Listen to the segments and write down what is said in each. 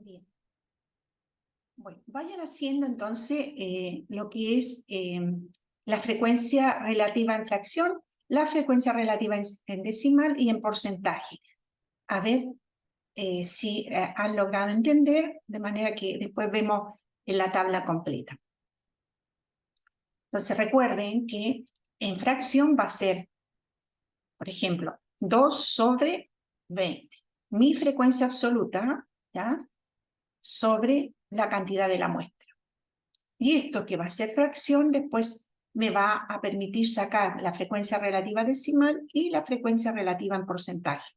Bien. Bueno, vayan haciendo entonces lo que es la frecuencia relativa en fracción, la frecuencia relativa en decimal y en porcentaje. A ver si han logrado entender, de manera que después vemos en la tabla completa. Entonces recuerden que en fracción va a ser, por ejemplo, 2 sobre 20. Mi frecuencia absoluta, ¿ya?, sobre la cantidad de la muestra. Y esto que va a ser fracción, después me va a permitir sacar la frecuencia relativa decimal y la frecuencia relativa en porcentaje.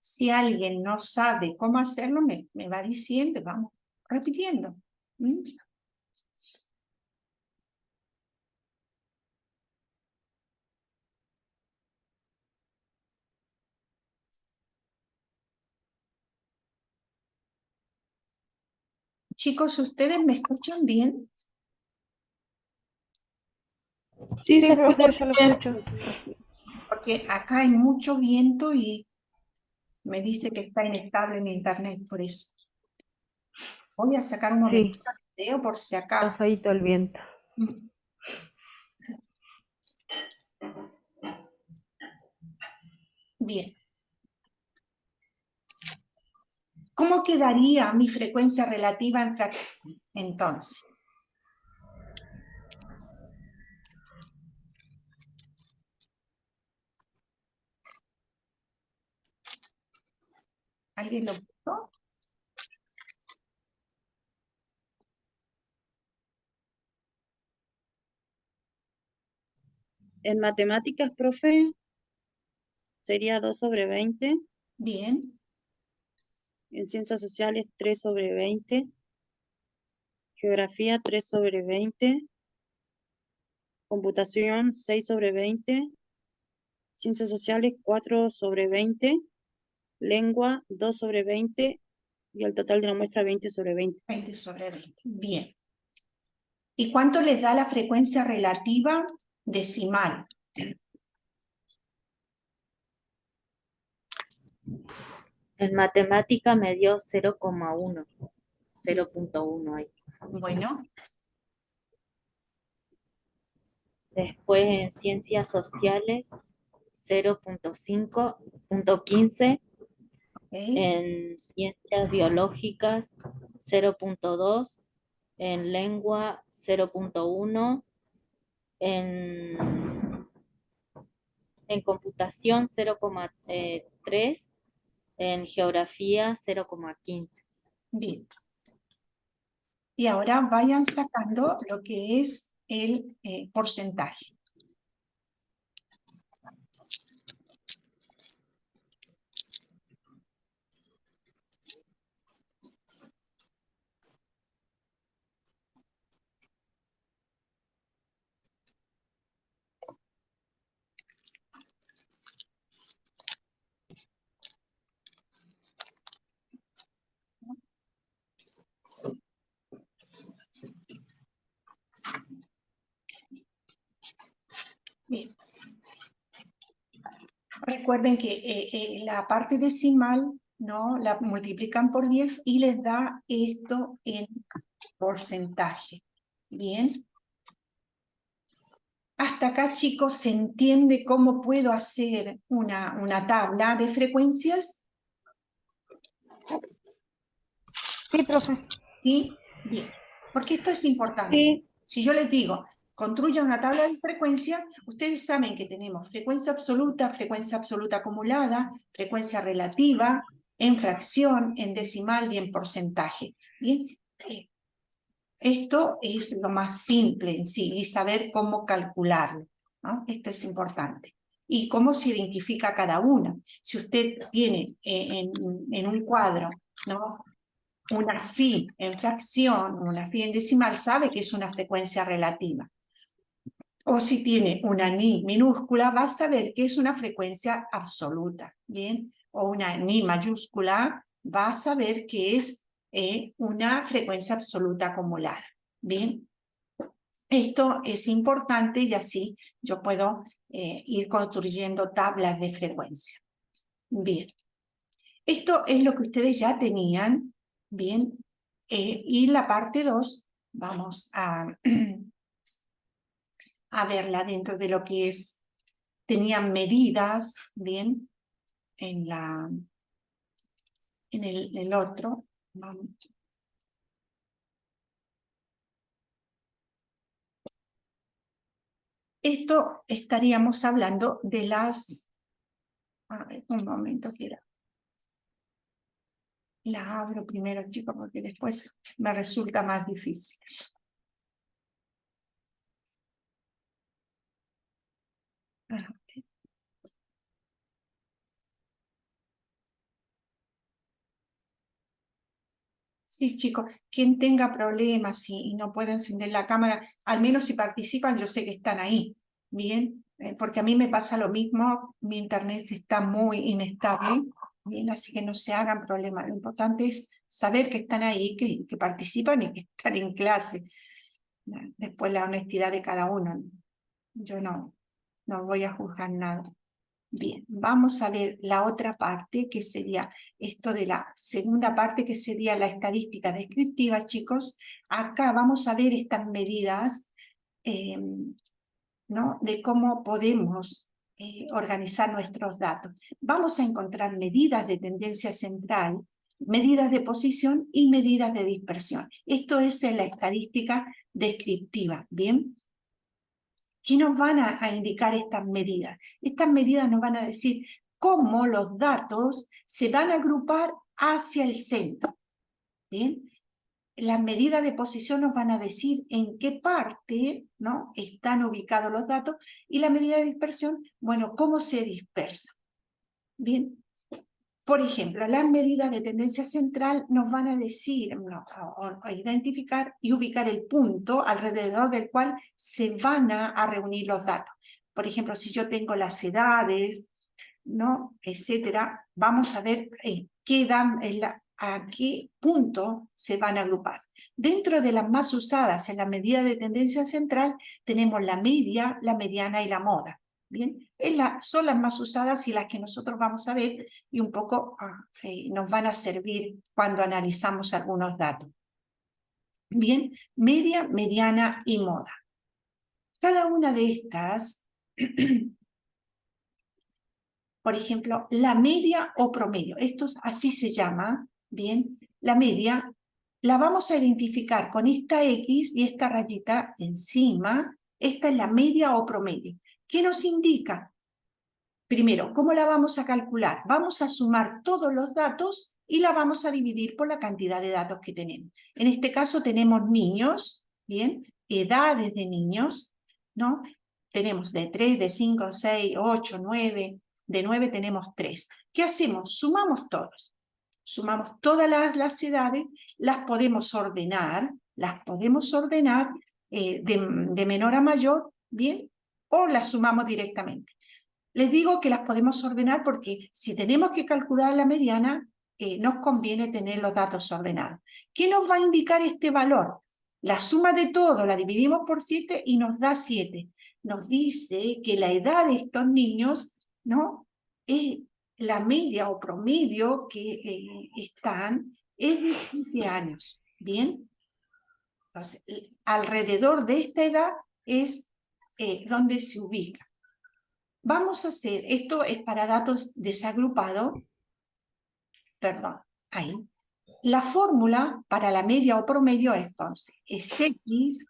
Si alguien no sabe cómo hacerlo, me va diciendo, vamos repitiendo. Chicos, ¿ustedes me escuchan bien? Sí, se escucha, yo lo escucho. Porque acá hay mucho viento y me dice que está inestable mi internet, por eso. Voy a sacar un momento el video por si acaso. Está feito el viento. Bien. ¿Cómo quedaría mi frecuencia relativa en fracción, entonces? ¿Alguien lo puso? En matemáticas, profe, sería 2 sobre 20. Bien. En ciencias sociales, 3 sobre 20. Geografía, 3 sobre 20. Computación, 6 sobre 20. Ciencias sociales, 4 sobre 20. Lengua, 2 sobre 20. Y el total de la muestra, 20 sobre 20. 20 sobre 20. Bien. ¿Y cuánto les da la frecuencia relativa decimal? En matemática me dio 0,1. 0.1 ahí. Bueno. Después en ciencias sociales 0.5.15. Okay. En ciencias biológicas 0.2. En lengua 0.1. En computación 0,3. En geografía 0,15. Bien. Y ahora vayan sacando lo que es el porcentaje. Bien. Recuerden que la parte decimal, ¿no?, la multiplican por 10 y les da esto en porcentaje. Bien. Hasta acá, chicos, ¿se entiende cómo puedo hacer una tabla de frecuencias? Sí, profe. ¿Sí? Bien. Porque esto es importante. Sí. Si yo les digo, construyan una tabla de frecuencia, ustedes saben que tenemos frecuencia absoluta acumulada, frecuencia relativa, en fracción, en decimal y en porcentaje. Bien. Esto es lo más simple en sí, y saber cómo calcularlo, ¿no? Esto es importante. Y cómo se identifica cada una. Si usted tiene en un cuadro, ¿no?, una phi en fracción, una phi en decimal, sabe que es una frecuencia relativa. o si tiene una ni minúscula, va a saber que es una frecuencia absoluta, ¿bien? O una ni mayúscula, va a saber que es una frecuencia absoluta acumulada, ¿bien? Esto es importante y así yo puedo ir construyendo tablas de frecuencia. Bien, esto es lo que ustedes ya tenían, ¿bien? Y la parte 2, vamos a verla dentro de lo que es, tenían medidas, ¿bien? En el otro, vamos. Esto estaríamos hablando de las, a ver, un momento, que la abro primero, chicos, porque después me resulta más difícil. Sí, chicos, quien tenga problemas y no puede encender la cámara, al menos si participan, yo sé que están ahí, ¿bien? Porque a mí me pasa lo mismo, mi internet está muy inestable, ¿bien? Así que no se hagan problemas. Lo importante es saber que están ahí, que participan y que están en clase. Después la honestidad de cada uno. Yo no voy a juzgar nada. Bien, vamos a ver la otra parte, que sería esto de la segunda parte, que sería la estadística descriptiva, chicos. Acá vamos a ver estas medidas, ¿no? De cómo podemos organizar nuestros datos. Vamos a encontrar medidas de tendencia central, medidas de posición y medidas de dispersión. Esto es la estadística descriptiva, ¿bien? ¿Qué nos van a indicar estas medidas? Estas medidas nos van a decir cómo los datos se van a agrupar hacia el centro. ¿Bien? Las medidas de posición nos van a decir en qué parte, ¿no?, están ubicados los datos, y la medida de dispersión, bueno, cómo se dispersa. Bien. Por ejemplo, las medidas de tendencia central nos van a decir, o identificar y ubicar el punto alrededor del cual se van a reunir los datos. Por ejemplo, si yo tengo las edades, ¿no?, etcétera, vamos a ver a qué punto se van a agrupar. Dentro de las más usadas en la medida de tendencia central tenemos la media, la mediana y la moda. Bien, son las más usadas y las que nosotros vamos a ver y un poco nos van a servir cuando analizamos algunos datos. Bien, media, mediana y moda. Cada una de estas, por ejemplo, la media o promedio, esto así se llama, bien, la media la vamos a identificar con esta X y esta rayita encima. Esta es la media o promedio. ¿Qué nos indica? Primero, ¿cómo la vamos a calcular? Vamos a sumar todos los datos y la vamos a dividir por la cantidad de datos que tenemos. En este caso tenemos niños, ¿bien? Edades de niños, ¿no? Tenemos de 3, de 5, 6, 8, 9, de 9 tenemos 3. ¿Qué hacemos? Sumamos todos. Sumamos todas las edades, las podemos ordenar de menor a mayor, ¿bien? O las sumamos directamente. Les digo que las podemos ordenar porque si tenemos que calcular la mediana, nos conviene tener los datos ordenados. ¿Qué nos va a indicar este valor? La suma de todo la dividimos por 7 y nos da 7. Nos dice que la edad de estos niños, ¿no?, la media o promedio que están es de 7 años. ¿Bien? Entonces, alrededor de esta edad es donde se ubica. Vamos a hacer, esto es para datos desagrupados, perdón, ahí. La fórmula para la media o promedio es, entonces, es X,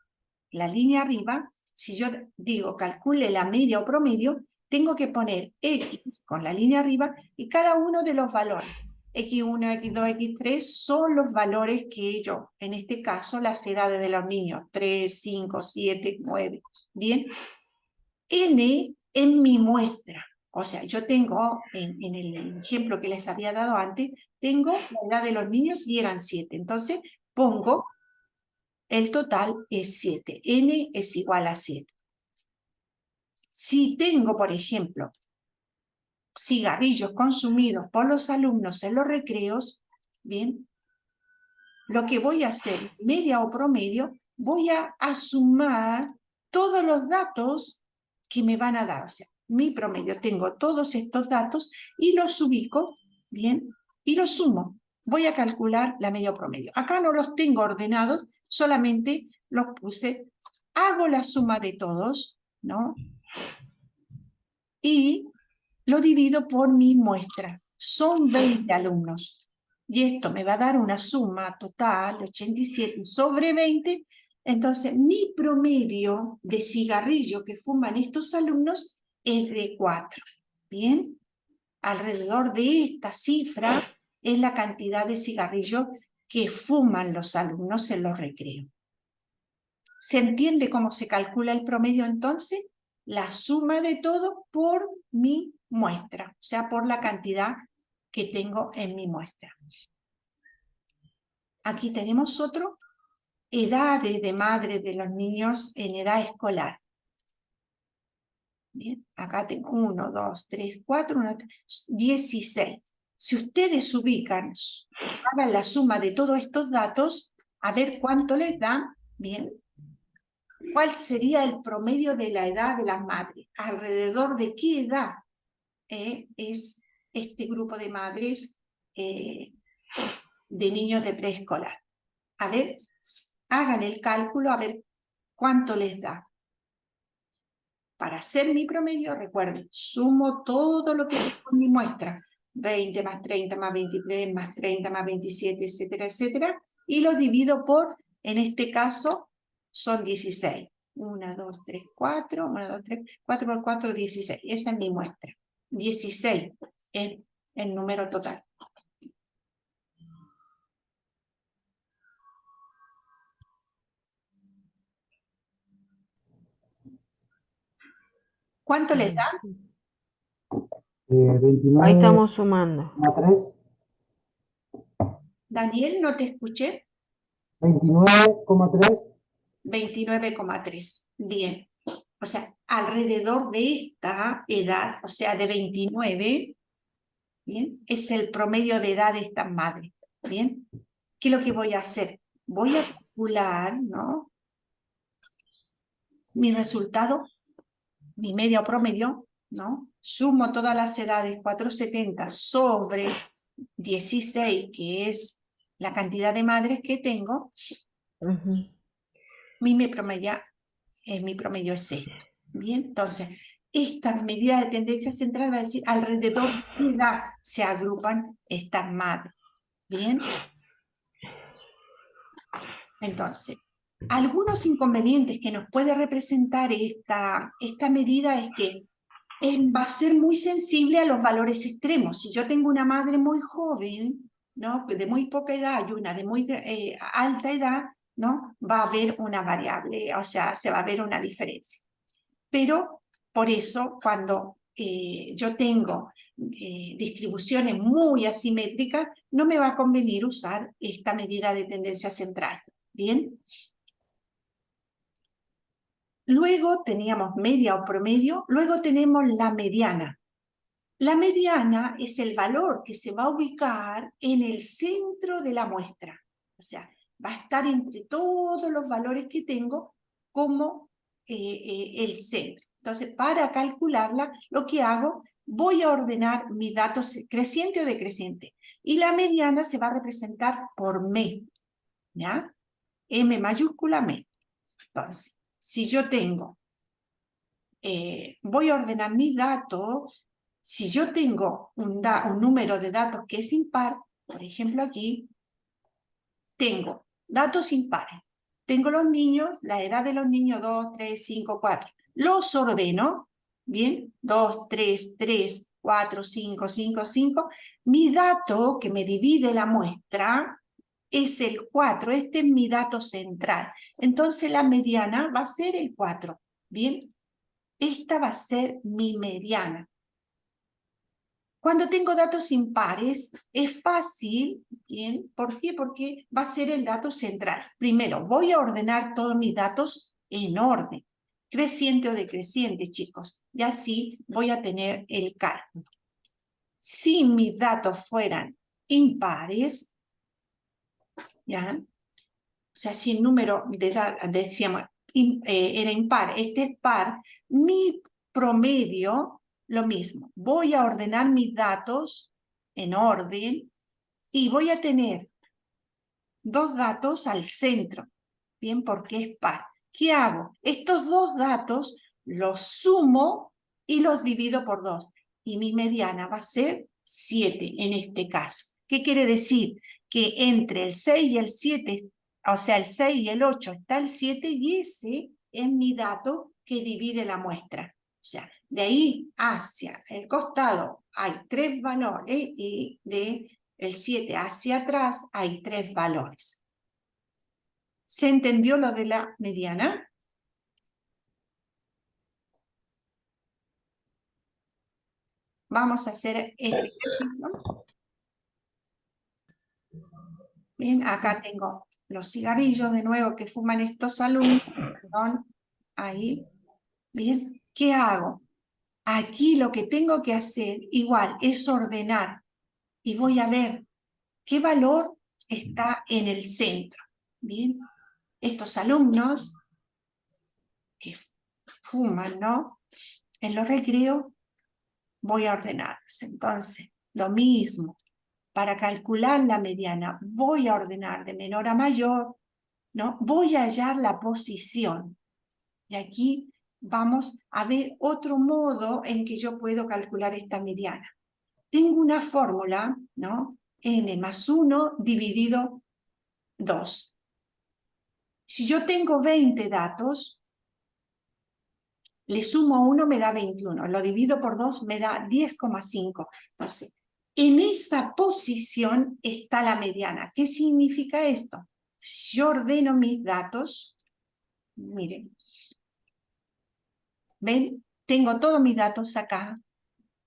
la línea arriba. Si yo digo calcule la media o promedio, tengo que poner X con la línea arriba y cada uno de los valores. X1, X2, X3 son los valores que yo, en este caso, las edades de los niños, 3, 5, 7, 9, ¿bien? N en mi muestra. O sea, yo tengo, en el ejemplo que les había dado antes, tengo la edad de los niños y eran 7. Entonces, pongo, el total es 7. N es igual a 7. Si tengo, por ejemplo, cigarrillos consumidos por los alumnos en los recreos, bien, lo que voy a hacer, media o promedio, voy a sumar todos los datos que me van a dar. O sea, mi promedio, tengo todos estos datos y los ubico, bien, y los sumo. Voy a calcular la media o promedio. Acá no los tengo ordenados, solamente los puse, hago la suma de todos, ¿no? Y lo divido por mi muestra. Son 20 alumnos. Y esto me va a dar una suma total de 87 sobre 20. Entonces, mi promedio de cigarrillo que fuman estos alumnos es de 4. ¿Bien? Alrededor de esta cifra es la cantidad de cigarrillos que fuman los alumnos en los recreos. ¿Se entiende cómo se calcula el promedio entonces? La suma de todo por mi muestra, o sea, por la cantidad que tengo en mi muestra. Aquí tenemos otro, edades de madre de los niños en edad escolar. Bien, acá tengo 1, 2, 3, 4, 16. Si ustedes ubican, hagan la suma de todos estos datos, a ver cuánto les da, bien. ¿Cuál sería el promedio de la edad de las madres? ¿Alrededor de qué edad es este grupo de madres de niños de preescolar? A ver, hagan el cálculo, a ver cuánto les da. Para hacer mi promedio, recuerden, sumo todo lo que tengo en mi muestra. 20 más 30 más 23 más 30 más 27, etcétera, etcétera. Y lo divido por, en este caso, son 16. 1, 2, 3, 4. 1, 2, 3, 4 por 4, 16. Esa es mi muestra. 16 es el número total. ¿Cuánto les da? 29,3. Ahí estamos sumando. Daniel, no te escuché. 29,3. 29,3. Bien. O sea, alrededor de esta edad, o sea, de 29, ¿bien? Es el promedio de edad de estas madres, ¿bien? ¿Qué es lo que voy a hacer? Voy a calcular, ¿no? Mi resultado, mi media o promedio, ¿no? Sumo todas las edades, 470 sobre 16, que es la cantidad de madres que tengo. Mi promedio es esto. Bien, entonces, esta medida de tendencia central va a decir alrededor de qué edad se agrupan estas madres. Bien. Entonces, algunos inconvenientes que nos puede representar esta medida es que va a ser muy sensible a los valores extremos. Si yo tengo una madre muy joven, ¿no? De muy poca edad y una de muy alta edad, ¿no? Va a haber una variable, o sea, se va a ver una diferencia. Pero por eso, cuando yo tengo distribuciones muy asimétricas, no me va a convenir usar esta medida de tendencia central. ¿Bien? Luego teníamos media o promedio, luego tenemos la mediana. La mediana es el valor que se va a ubicar en el centro de la muestra. O sea, va a estar entre todos los valores que tengo como el centro. Entonces, para calcularla, lo que hago, voy a ordenar mis datos creciente o decreciente. Y la mediana se va a representar por M, ¿ya? M mayúscula, M. Entonces, si yo tengo, voy a ordenar mis datos. Si yo tengo un número de datos que es impar, por ejemplo aquí, tengo datos impares. Tengo los niños, la edad de los niños 2, 3, 5, 4. Los ordeno, ¿bien? 2, 3, 3, 4, 5, 5, 5. Mi dato que me divide la muestra es el 4. Este es mi dato central. Entonces la mediana va a ser el 4. ¿Bien? Esta va a ser mi mediana. Cuando tengo datos impares, es fácil, ¿bien? ¿Por qué? Porque va a ser el dato central. Primero, voy a ordenar todos mis datos en orden. Creciente o decreciente, chicos. y así voy a tener el cálculo. Si mis datos fueran impares, ¿ya? O sea, si el número decíamos, era impar, este es par, mi promedio, lo mismo. Voy a ordenar mis datos en orden y voy a tener dos datos al centro, ¿bien? Porque es par. ¿Qué hago? Estos dos datos los sumo y los divido por 2. Y mi mediana va a ser 7 en este caso. ¿Qué quiere decir? Que entre el 6 y el 7, o sea, el 6 y el 8 está el 7 y ese es mi dato que divide la muestra. O sea, de ahí hacia el costado hay 3 valores y de el 7 hacia atrás hay 3 valores. ¿Se entendió lo de la mediana? Vamos a hacer este ejercicio. Bien, acá tengo los cigarrillos de nuevo que fuman estos alumnos. Perdón, ahí. Bien, ¿qué hago? Aquí lo que tengo que hacer igual es ordenar y voy a ver qué valor está en el centro. Bien, estos alumnos que fuman, ¿no? En los recreos voy a ordenarlos. Entonces, lo mismo. Para calcular la mediana, voy a ordenar de menor a mayor, ¿no? Voy a hallar la posición. Y aquí vamos a ver otro modo en que yo puedo calcular esta mediana. Tengo una fórmula, ¿no? N más 1 dividido 2. Si yo tengo 20 datos, le sumo 1, me da 21. Lo divido por 2, me da 10,5. Entonces, en esa posición está la mediana. ¿Qué significa esto? Yo ordeno mis datos. Miren. ¿Ven? Tengo todos mis datos acá.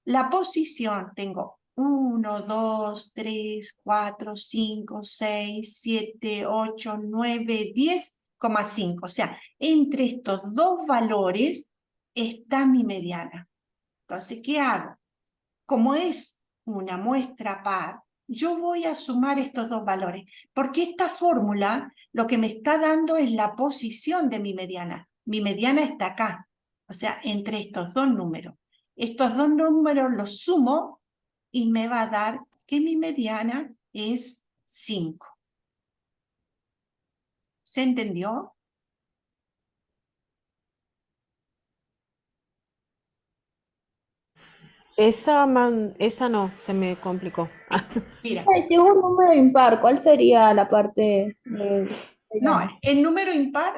La posición tengo 1, 2, 3, 4, 5, 6, 7, 8, 9, 10,5. O sea, entre estos dos valores está mi mediana. Entonces, ¿qué hago? Como es una muestra par, yo voy a sumar estos dos valores, porque esta fórmula lo que me está dando es la posición de mi mediana. Mi mediana está acá, o sea, entre estos dos números. Estos dos números los sumo y me va a dar que mi mediana es 5. ¿Se entendió? Esa no, se me complicó. Mira, Ay, si es un número impar, ¿cuál sería la parte de no, mediana? el número impar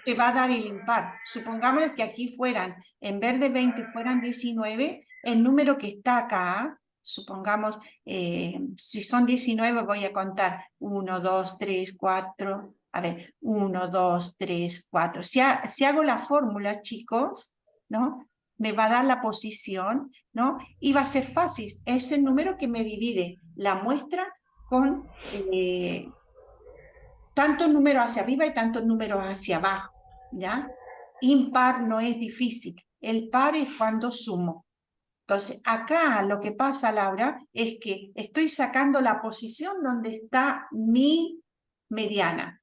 te va a dar el impar. Supongamos que aquí fueran, en vez de 20 fueran 19, el número que está acá, supongamos, si son 19 voy a contar 1, 2, 3, 4, a ver, 1, 2, 3, 4. Si hago la fórmula, chicos, ¿no? Me va a dar la posición, ¿no? Y va a ser fácil, es el número que me divide la muestra con tantos números hacia arriba y tantos números hacia abajo, ¿ya? Impar no es difícil, el par es cuando sumo. Entonces, acá lo que pasa, Laura, es que estoy sacando la posición donde está mi mediana.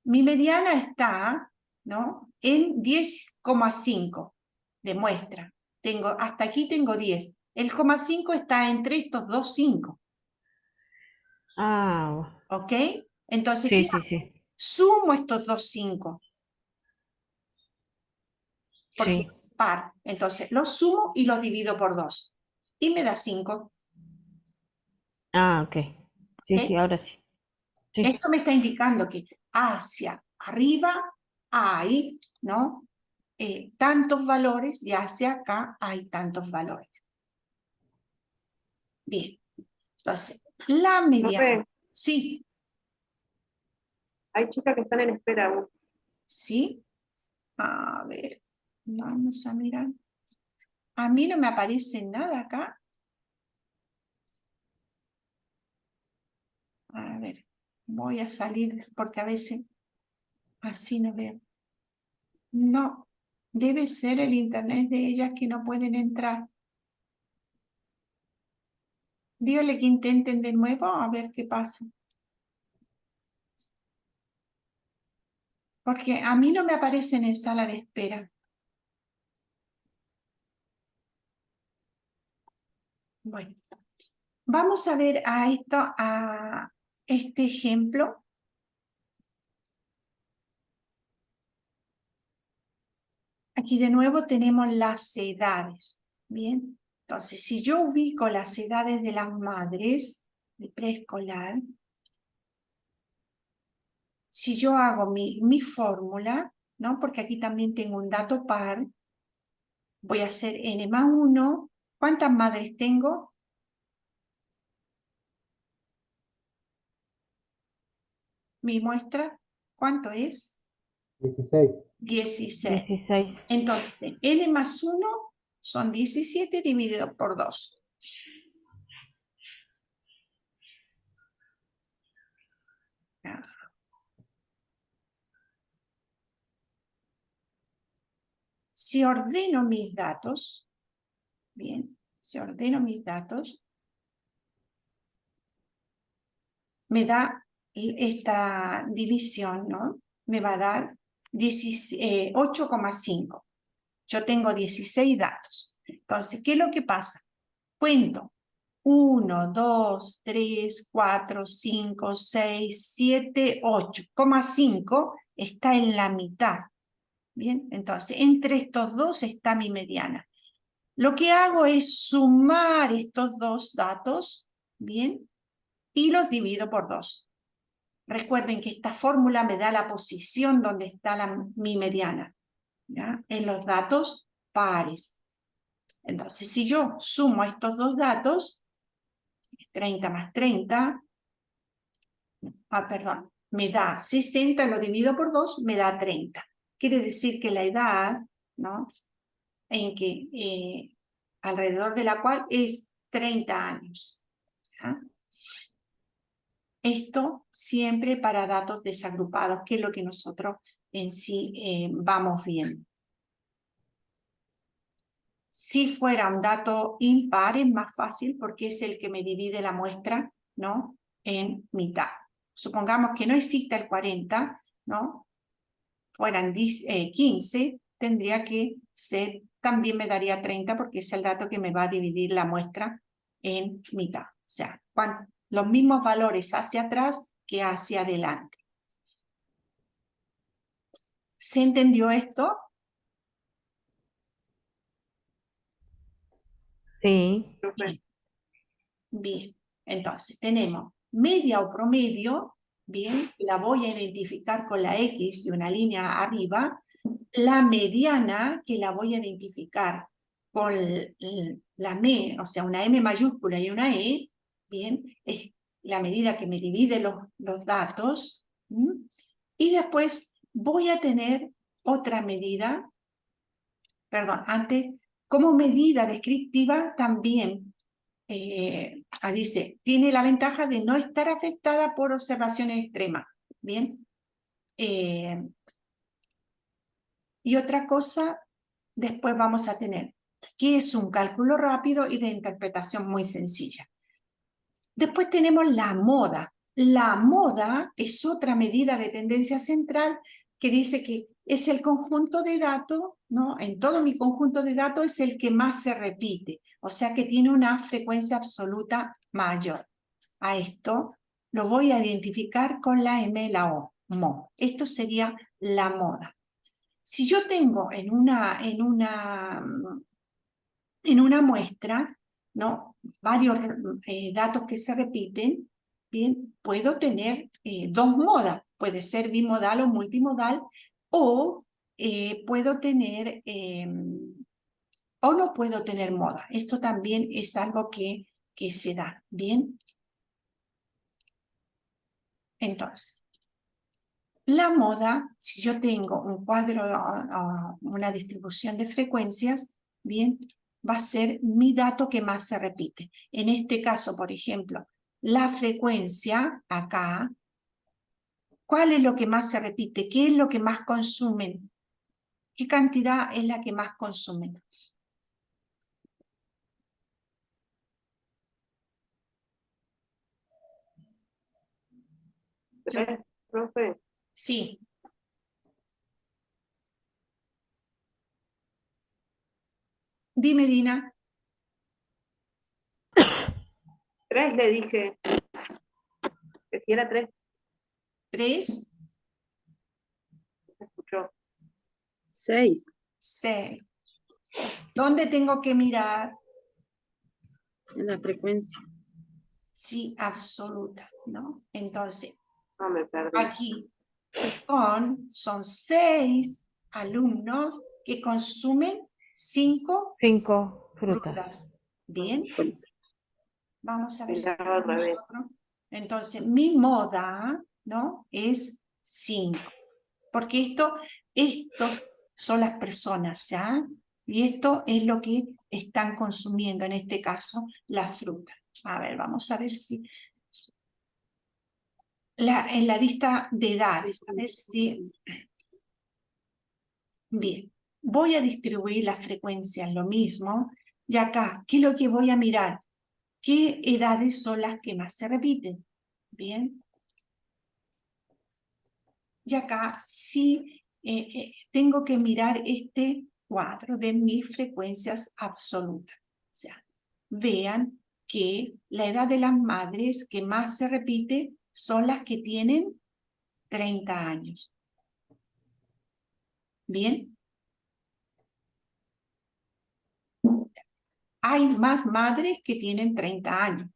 Mi mediana está, ¿no? En 10,5 de muestra. Hasta aquí tengo 10. El 0,5 está entre estos dos 5, Ah, ¿ok? Entonces, sí, ¿qué sí, hago? sí. Sumo estos dos 5. Porque Sí. es par. Entonces, los sumo y los divido por 2. Y me da 5. Ah, ok. Sí, sí, ¿Ok? ahora sí. Sí. Esto me está indicando que hacia arriba hay, ¿no? Tantos valores y hacia acá hay tantos valores. Bien. Entonces, la mediana. Profe, Sí, hay chicas que están en espera aún. sí. A ver, vamos a mirar. A mí no me aparece nada acá. A ver, voy a salir porque a veces así no veo. No, Debe ser el internet de ellas que no pueden entrar. Dígale que intenten de nuevo a ver qué pasa. Porque a mí no me aparecen en sala de espera. Bueno, vamos a ver a este ejemplo. Aquí de nuevo tenemos las edades. Bien, entonces si yo ubico las edades de las madres de preescolar, si yo hago mi fórmula, ¿no? Porque aquí también tengo un dato par, voy a hacer n más 1. ¿Cuántas madres tengo? Mi muestra, ¿cuánto es? 16. 16. 16. Entonces, n más 1 son 17 dividido por 2. Si ordeno mis datos, bien, si ordeno mis datos, me da esta división, ¿no? Me va a dar 8,5. Yo tengo 16 datos. Entonces, ¿qué es lo que pasa? Cuento 1, 2, 3, 4, 5, 6, 7, 8,5 está en la mitad. Bien, entonces, entre estos dos está mi mediana. Lo que hago es sumar estos dos datos, bien, y los divido por 2. Recuerden que esta fórmula me da la posición donde está mi mediana, ¿ya? En los datos pares. Entonces, si yo sumo estos dos datos, 30 más 30, perdón, me da 60, lo divido por 2, me da 30. Quiere decir que la edad, ¿no? En que, alrededor de la cual es 30 años. ¿Ya? Esto siempre para datos desagrupados, que es lo que nosotros en sí vamos viendo. Si fuera un dato impar es más fácil porque es el que me divide la muestra, ¿no? En mitad. Supongamos que no exista el 40, ¿no? Fueran 15, tendría que ser, también me daría 30 porque es el dato que me va a dividir la muestra en mitad. O sea, los mismos valores hacia atrás que hacia adelante. ¿Se entendió esto? Sí. Bien, entonces tenemos media o promedio, bien, la voy a identificar con la X de una línea arriba, la mediana que la voy a identificar con la M, o sea, una M mayúscula y una E, bien, es la medida que me divide los datos, y después voy a tener otra medida, perdón, antes, como medida descriptiva también, dice, tiene la ventaja de no estar afectada por observaciones extremas. Bien. Y otra cosa, después vamos a tener, que es un cálculo rápido y de interpretación muy sencilla. Después tenemos la moda. La moda es otra medida de tendencia central que dice que es el conjunto de datos, ¿no? En todo mi conjunto de datos es el que más se repite, o sea que tiene una frecuencia absoluta mayor. A esto lo voy a identificar con la M, la O, mo. Esto sería la moda. Si yo tengo en una muestra, ¿no? Varios datos que se repiten, bien, puedo tener dos modas, puede ser bimodal o multimodal, o puedo tener, o no puedo tener moda. Esto también es algo que se da, ¿bien? Entonces, la moda, si yo tengo un cuadro, una distribución de frecuencias, bien, va a ser mi dato que más se repite. En este caso, por ejemplo, la frecuencia acá, ¿cuál es lo que más se repite? ¿Qué es lo que más consumen ¿Qué cantidad es la que más consumen? Tres, profe. Sí. Dime, Dina. 3 le dije. Que si era 3, 3, se escuchó. 6. 6. ¿Dónde tengo que mirar? En la frecuencia. Sí, absoluta, ¿no? Entonces, No me perdí. aquí son 6 alumnos que consumen 5 5 frutas. frutas. ¿Bien? Vamos a ver si Miraba al revés. nosotros. Entonces, mi moda, ¿no? Es 5. Porque estos son las personas, ¿ya? Y esto es lo que están consumiendo, en este caso, las frutas. A ver, vamos a ver si... en la lista de edades, a ver si... Bien, voy a distribuir las frecuencias, lo mismo. Y acá, ¿qué es lo que voy a mirar? ¿Qué edades son las que más se repiten? Bien. Y acá sí tengo que mirar este cuadro de mis frecuencias absolutas. O sea, vean que la edad de las madres que más se repite son las que tienen 30 años. ¿Bien? Hay más madres que tienen 30 años,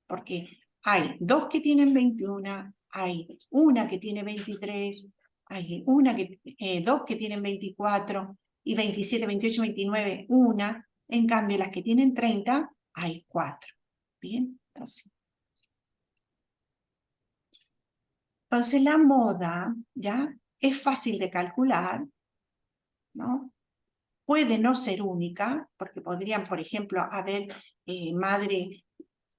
porque hay 2 que tienen 21, hay una que tiene 23, hay dos que tienen 24, y 27, 28, 29, una. En cambio, las que tienen 30, hay 4. ¿Bien? Entonces la moda, ¿ya? Es fácil de calcular, ¿no? Puede no ser única, porque podrían, por ejemplo, haber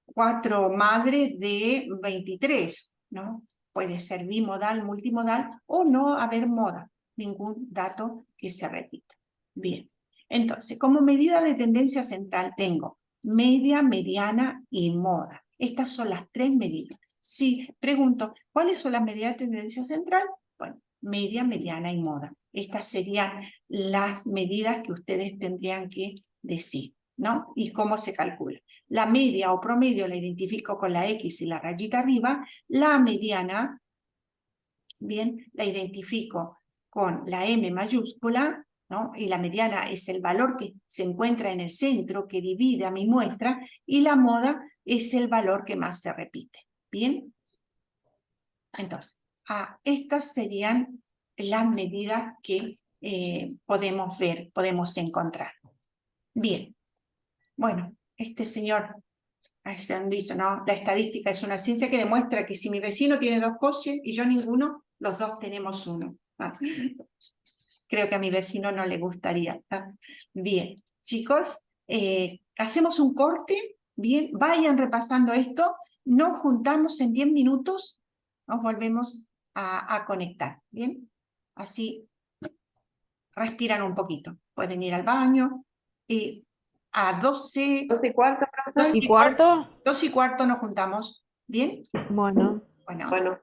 4 madres de 23, ¿no? Puede ser bimodal, multimodal, o no haber moda, ningún dato que se repita. Bien, entonces, como medida de tendencia central tengo media, mediana y moda. Estas son las 3 medidas. Si pregunto, ¿cuáles son las medidas de tendencia central? Bueno, media, mediana y moda. Estas serían las medidas que ustedes tendrían que decir, ¿no? ¿Y cómo se calcula? La media o promedio la identifico con la X y la rayita arriba. La mediana, bien, la identifico con la M mayúscula, ¿no? Y la mediana es el valor que se encuentra en el centro, que divide a mi muestra, y la moda es el valor que más se repite. ¿Bien? Entonces, estas serían las medidas que podemos ver, podemos encontrar. Bien. Bueno, este señor... Ahí se han visto, ¿no? La estadística es una ciencia que demuestra que si mi vecino tiene 2 coches y yo ninguno, los 2 tenemos uno. Creo que a mi vecino no le gustaría. Bien, chicos, hacemos un corte. Bien, vayan repasando esto. Nos juntamos en 10 minutos. Nos volvemos a conectar. Bien, así respiran un poquito. Pueden ir al baño. A 12... 2 y cuarto, profe. 2 ¿Y cuarto? 2 y cuarto nos juntamos. ¿Bien? Bueno. Bueno. Bueno.